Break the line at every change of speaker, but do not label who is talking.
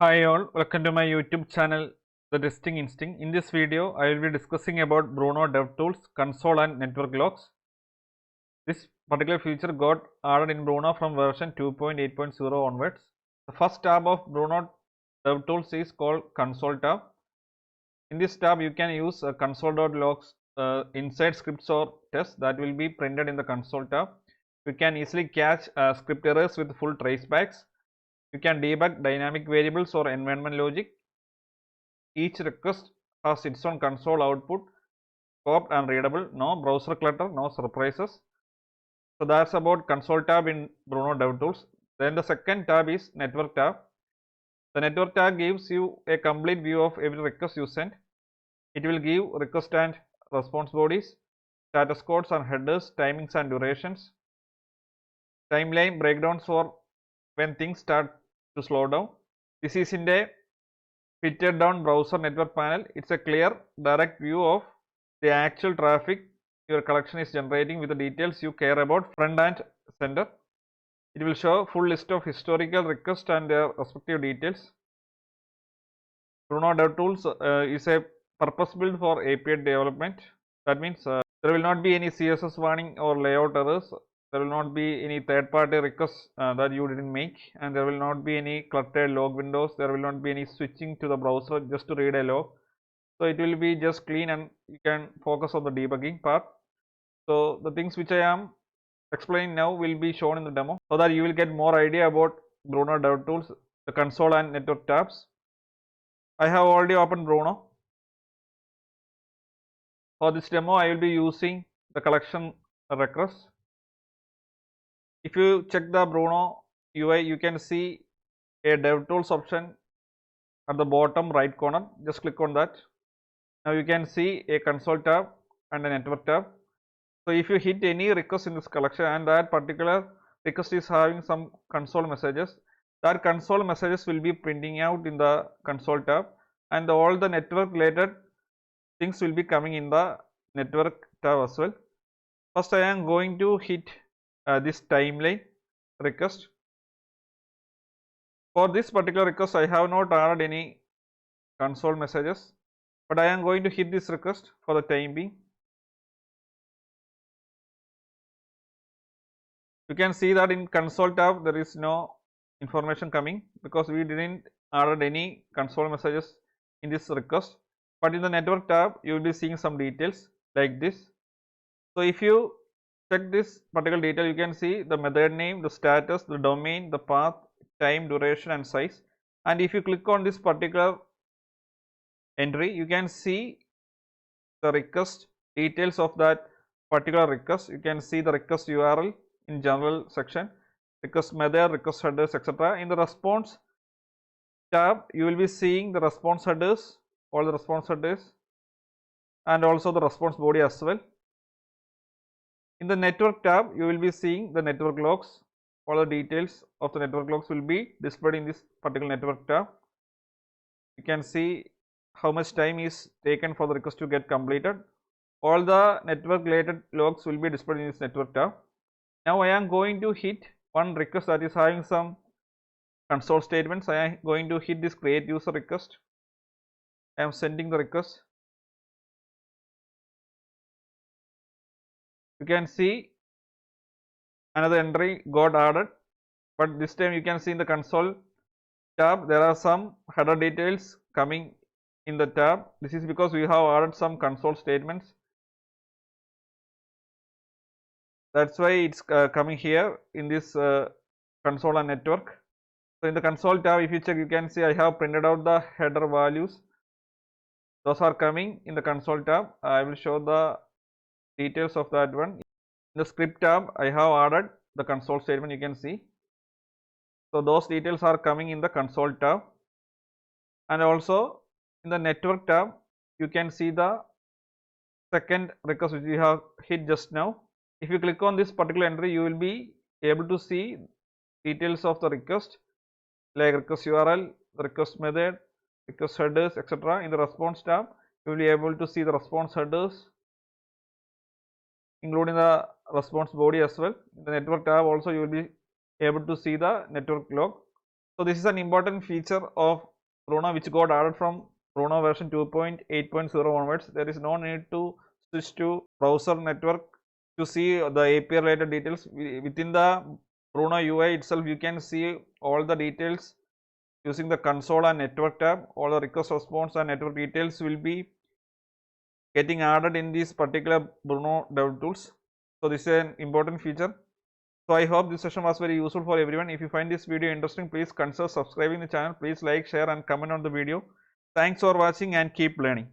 Hi all, welcome to my YouTube channel The Testing Instinct. In this video, I will be discussing about Bruno Dev Tools console and network logs. This particular feature got added in Bruno from version 2.8.0 onwards. The first tab of Bruno Dev Tools is called console tab. In this tab, you can use console.logs inside scripts or tests that will be printed in the console tab. You can easily catch script errors with full tracebacks. You can debug dynamic variables or environment logic. Each request has its own console output, scoped and readable, no browser clutter, no surprises. So that's about console tab in Bruno Dev Tools. Then the second tab is network tab. The network tab gives you a complete view of every request you send. It will give request and response bodies, status codes and headers, timings and durations, timeline breakdowns for when things start to slow down. This is in a fitted down browser network panel. It's a clear direct view of the actual traffic your collection is generating with the details you care about front and center. It will show full list of historical requests and their respective details. Bruno Dev Tools is a purpose built for API development. That means there will not be any CSS warning or layout errors. There will not be any third-party requests that you didn't make, and there will not be any cluttered log windows. There will not be any switching to the browser just to read a log. So it will be just clean and you can focus on the debugging part. So the things which I am explaining now will be shown in the demo so that you will get more idea about Bruno Dev Tools, the console and network tabs. I have already opened Bruno. For this demo, I will be using the collection request. If you check the Bruno UI, you can see a DevTools option at the bottom right corner. Just click on that. Now you can see a console tab and a network tab. So if you hit any request in this collection and that particular request is having some console messages, that console messages will be printing out in the console tab, and all the network related things will be coming in the network tab as well. First, I am going to hit this timeline request. For this particular request, I have not added any console messages, but I am going to hit this request for the time being. You can see that in console tab there is no information coming because we didn't add any console messages in this request, but in the network tab you will be seeing some details like this. So if you check this particular detail, you can see the method name, the status, the domain, the path, time, duration and size. And if you click on this particular entry, you can see the request details of that particular request. You can see the request URL in general section, request method, request headers, etc. In the response tab, you will be seeing the response headers, all the response headers, and also the response body as well. In the network tab, you will be seeing the network logs. All the details of the network logs will be displayed in this particular network tab. You can see how much time is taken for the request to get completed. All the network related logs will be displayed in this network tab. Now I am going to hit one request that is having some console statements. I am going to hit this create user request. I am sending the request. You can see another entry got added, but this time you can see in the console tab there are some header details coming in the tab. This is because we have added some console statements. That's why it's coming here in this console and network. So in the console tab, if you check, you can see I have printed out the header values. Those are coming in the console tab. I will show the details of that one. In the script tab, I have added the console statement, you can see. So those details are coming in the console tab. And also in the network tab, you can see the second request which we have hit just now. If you click on this particular entry, you will be able to see details of the request like request URL, request method, request headers, etc. In the response tab, you will be able to see the response headers, including the response body as well. In the network tab also you will be able to see the network log. So this is an important feature of Bruno which got added from Bruno version 2.8.0 onwards. There is no need to switch to browser network to see the API related details. Within the Bruno UI itself, you can see all the details using the console and network tab. All the request response and network details will be getting added in this particular Bruno Dev Tools. So this is an important feature. So I hope this session was very useful for everyone. If you find this video interesting, please consider subscribing the channel. Please like, share and comment on the video. Thanks for watching and keep learning.